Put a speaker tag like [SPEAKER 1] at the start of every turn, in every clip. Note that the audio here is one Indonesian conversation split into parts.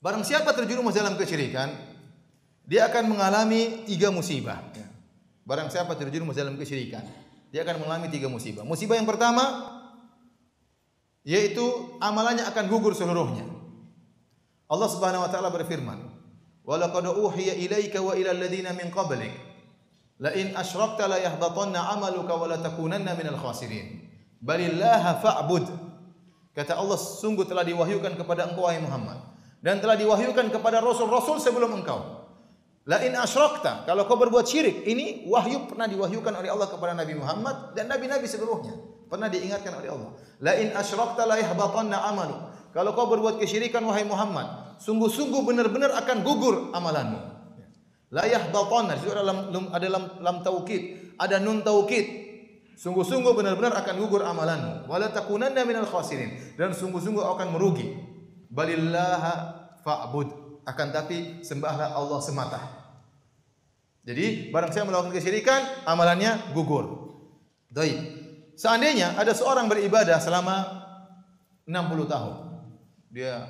[SPEAKER 1] Barang siapa terjerumus dalam kesyirikan, dia akan mengalami 3 musibah. Barang siapa terjerumus dalam kesyirikan, dia akan mengalami 3 musibah. Musibah yang pertama yaitu amalannya akan gugur seluruhnya. Allah Subhanahu wa taala berfirman, "Wa laqad uhiya ilaika wa ilal ladzina min qablik la in asyrakta la yahbatanna 'amaluka wa la takunanna minal khasirin. Balillaha fa'bud." Kata Allah, sungguh telah diwahyukan kepada engkau wahai Muhammad dan telah diwahyukan kepada rasul-rasul sebelum engkau. La in asyrakta, kalau kau berbuat syirik, ini wahyu pernah diwahyukan oleh Allah kepada Nabi Muhammad dan nabi-nabi sebelumnya. Pernah diingatkan oleh Allah. La in asyrakta la yahbatanna 'amaluk. Kalau kau berbuat kesyirikan wahai Muhammad, sungguh-sungguh benar-benar akan gugur amalanmu. La yahbatanna, itu ada lam taukid, ada nun taukid. Sungguh-sungguh benar-benar akan gugur amalanmu. Wala takunanna minal khasirin, dan sungguh-sungguh akan merugi. Balillaha fa'bud. Akan tapi sembahlah Allah semata. Jadi barang siapa melakukan kesyirikan, amalannya gugur. Baik. Seandainya ada seorang beribadah selama 60 tahun. Dia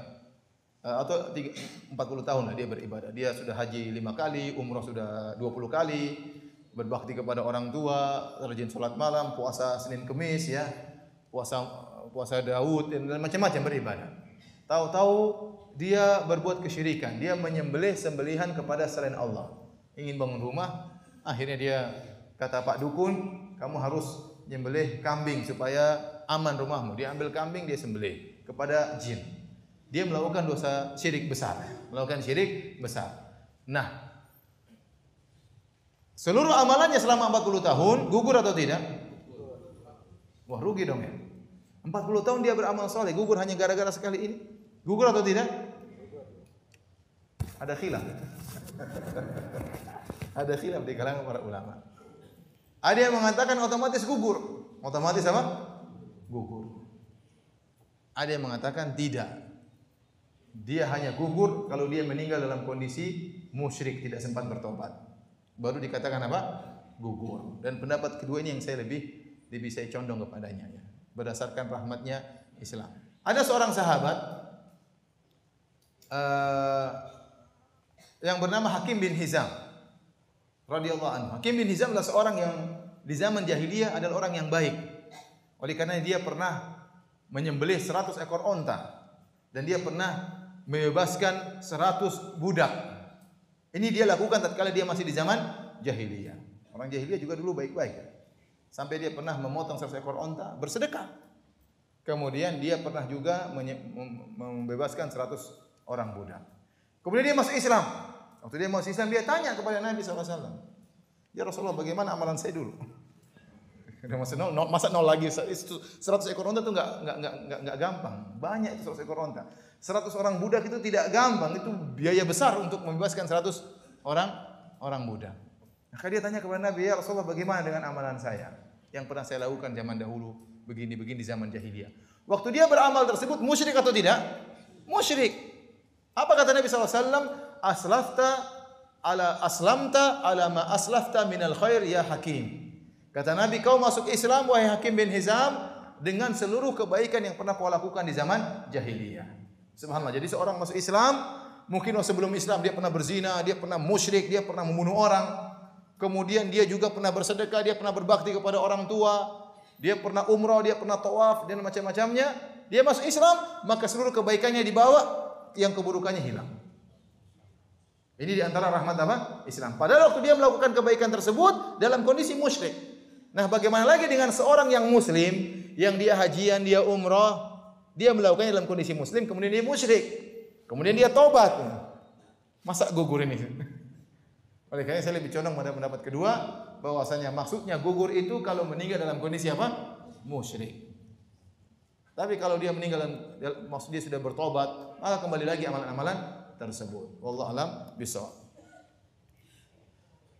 [SPEAKER 1] atau 40 tahun lah dia beribadah. Dia sudah haji 5 kali, umrah sudah 20 kali, berbakti kepada orang tua, rajin salat malam, puasa Senin Kemis ya. Puasa Daud dan macam-macam beribadah. Tahu-tahu dia berbuat kesyirikan, dia menyembelih sembelihan kepada selain Allah. Ingin bangun rumah, akhirnya dia kata Pak Dukun, kamu harus menyembelih kambing supaya aman rumahmu. Dia ambil kambing, dia sembelih kepada jin. Dia melakukan dosa syirik besar, melakukan syirik besar. Nah, seluruh amalannya selama 40 tahun gugur atau tidak? Wah, rugi dong ya. 40 tahun dia beramal soleh, gugur hanya gara-gara sekali ini. Gugur atau tidak? Ada khilaf. Ada khilaf di kalangan para ulama. Ada yang mengatakan otomatis gugur. Otomatis apa? Gugur. Ada yang mengatakan tidak. Dia hanya gugur kalau dia meninggal dalam kondisi musyrik, tidak sempat bertobat. Baru dikatakan apa? Gugur. Dan pendapat kedua ini yang saya lebih saya condong kepadanya ya. Berdasarkan rahmatnya Islam. Ada seorang sahabat yang bernama Hakim bin Hizam radhiyallahu anhu. Hakim bin Hizam adalah seorang yang di zaman jahiliyah adalah orang yang baik. Oleh karena dia pernah menyembelih 100 ekor onta dan dia pernah membebaskan 100 budak. Ini dia lakukan tatkala dia masih di zaman jahiliyah. Orang jahiliyah juga dulu baik-baik. Sampai dia pernah memotong 100 ekor onta bersedekah. Kemudian dia pernah juga membebaskan 100 orang budak. Kemudian dia masuk Islam. Waktu dia masuk Islam, dia tanya kepada Nabi SAW. Ya Rasulullah, bagaimana amalan saya dulu? Masa nol lagi? 100 ekor onta itu enggak gampang. Banyak itu 100 ekor onta. 100 orang budak itu tidak gampang. Itu biaya besar untuk membebaskan 100 orang budak. Maka dia tanya kepada Nabi, ya Rasulullah, bagaimana dengan amalan saya yang pernah saya lakukan zaman dahulu, begini-begini di zaman jahiliyah. Waktu dia beramal tersebut musyrik atau tidak? Musyrik. Apa kata Nabi SAW? Aslamta ala ma aslafta minal khair ya Hakim. Kata Nabi, kau masuk Islam wahai Hakim bin Hizam dengan seluruh kebaikan yang pernah kau lakukan di zaman jahiliyah. Subhanallah. Jadi seorang masuk Islam, mungkin sebelum Islam dia pernah berzina, dia pernah musyrik, dia pernah membunuh orang. Kemudian dia juga pernah bersedekah, dia pernah berbakti kepada orang tua, dia pernah umrah, dia pernah tawaf dan macam-macamnya. Dia masuk Islam, maka seluruh kebaikannya dibawa, yang keburukannya hilang. Ini di antara rahmat apa? Islam. Padahal waktu dia melakukan kebaikan tersebut dalam kondisi musyrik. Nah, bagaimana lagi dengan seorang yang muslim, yang dia hajian, dia umrah, dia melakukannya dalam kondisi muslim, kemudian dia musyrik. Kemudian dia taubat. Masa gugur ini? Oleh karena saya lebih condong pada pendapat kedua, bahwasanya maksudnya gugur itu kalau meninggal dalam kondisi apa? Musyrik. Tapi kalau dia meninggal maksud dia sudah bertobat, maka kembali lagi amalan-amalan tersebut. Wallahu a'lam bishawab.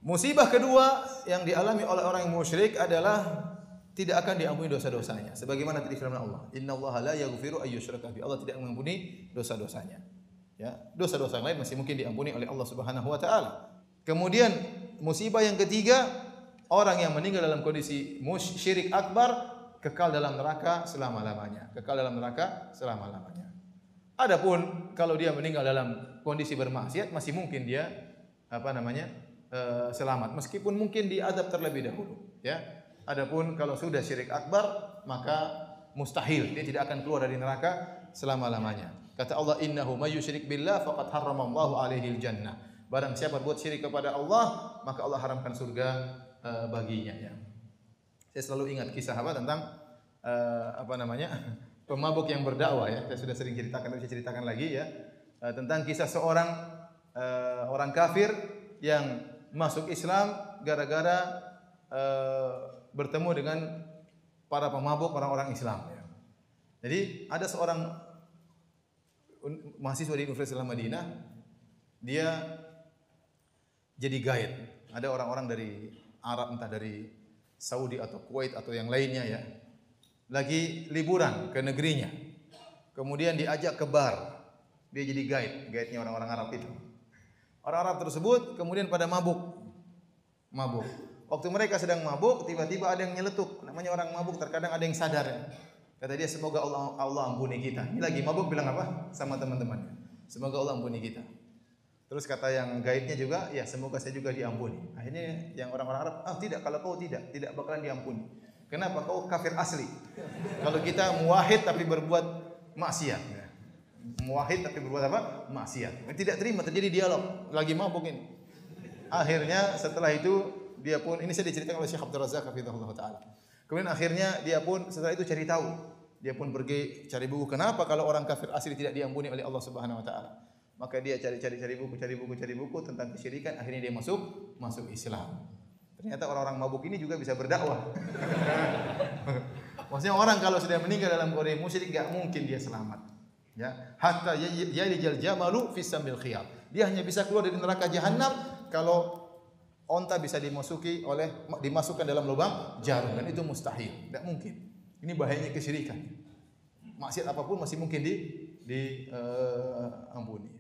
[SPEAKER 1] Musibah kedua yang dialami oleh orang yang musyrik adalah tidak akan diampuni dosa-dosanya. Sebagaimana tadi firman Allah, "Innallaha la yaghfiru ay yushraka bihi." Allah tidak mengampuni dosa-dosanya. Ya, dosa-dosa lain masih mungkin diampuni oleh Allah Subhanahu wa taala. Kemudian musibah yang ketiga, orang yang meninggal dalam kondisi syirik akbar kekal dalam neraka selama-lamanya. Kekal dalam neraka selama-lamanya. Adapun kalau dia meninggal dalam kondisi bermaksiat, masih mungkin dia selamat, meskipun mungkin diazab terlebih dahulu, ya. Adapun kalau sudah syirik akbar, maka mustahil, dia tidak akan keluar dari neraka selama-lamanya. Kata Allah, innahu may yusyrik billah faqad harramallahu alaihi jannah. Barang siapa buat syirik kepada Allah, maka Allah haramkan surga baginya, ya. Saya selalu ingat kisah tentang pemabuk yang berdakwah, ya. Saya sudah sering ceritakan, tapi saya ceritakan lagi, ya. Tentang kisah seorang orang kafir yang masuk Islam gara-gara bertemu dengan para pemabuk orang-orang Islam, ya. Jadi ada seorang mahasiswa di Universitas Madinah, dia jadi guide. Ada orang-orang dari Arab, entah dari Saudi atau Kuwait atau yang lainnya, ya, lagi liburan ke negerinya. Kemudian diajak ke bar. Dia jadi guide-nya orang-orang Arab itu. Orang Arab tersebut kemudian pada mabuk. Waktu mereka sedang mabuk, tiba-tiba ada yang nyeletuk. Namanya orang mabuk, terkadang ada yang sadar, ya. Kata dia, semoga Allah ampuni kita. Ini lagi mabuk bilang apa? Sama teman-temannya. Semoga Allah ampuni kita. Terus kata yang guide-nya juga, ya semoga saya juga diampuni. Akhirnya yang orang-orang Arab, tidak, kalau kau tidak bakalan diampuni. Kenapa? Kau kafir asli. Kalau kita muwahhid tapi berbuat maksiat. Muwahhid tapi berbuat apa? Maksiat. Tidak terima, terjadi dialog. Lagi mabuk ini. Akhirnya setelah itu dia pun, ini saya diceritakan oleh Syekh Abdul Razak hafizahullah taala. Kemudian akhirnya dia pun setelah itu cari tahu. Dia pun pergi cari buku. Kenapa kalau orang kafir asli tidak diampuni oleh Allah Subhanahu wa taala? Maka dia cari buku tentang kesyirikan, akhirnya dia masuk Islam. Ternyata orang-orang mabuk ini juga bisa berdakwah. Maksudnya orang kalau sudah meninggal dalam kondisi musyrik enggak mungkin dia selamat. Ya, hatta yalijal jamalu fis sambil khiyat. Dia hanya bisa keluar dari neraka jahanam kalau onta bisa dimasukkan dalam lubang jarum, dan itu mustahil, tidak mungkin. Ini bahayanya kesyirikan. Maksiat apapun masih mungkin diampuni.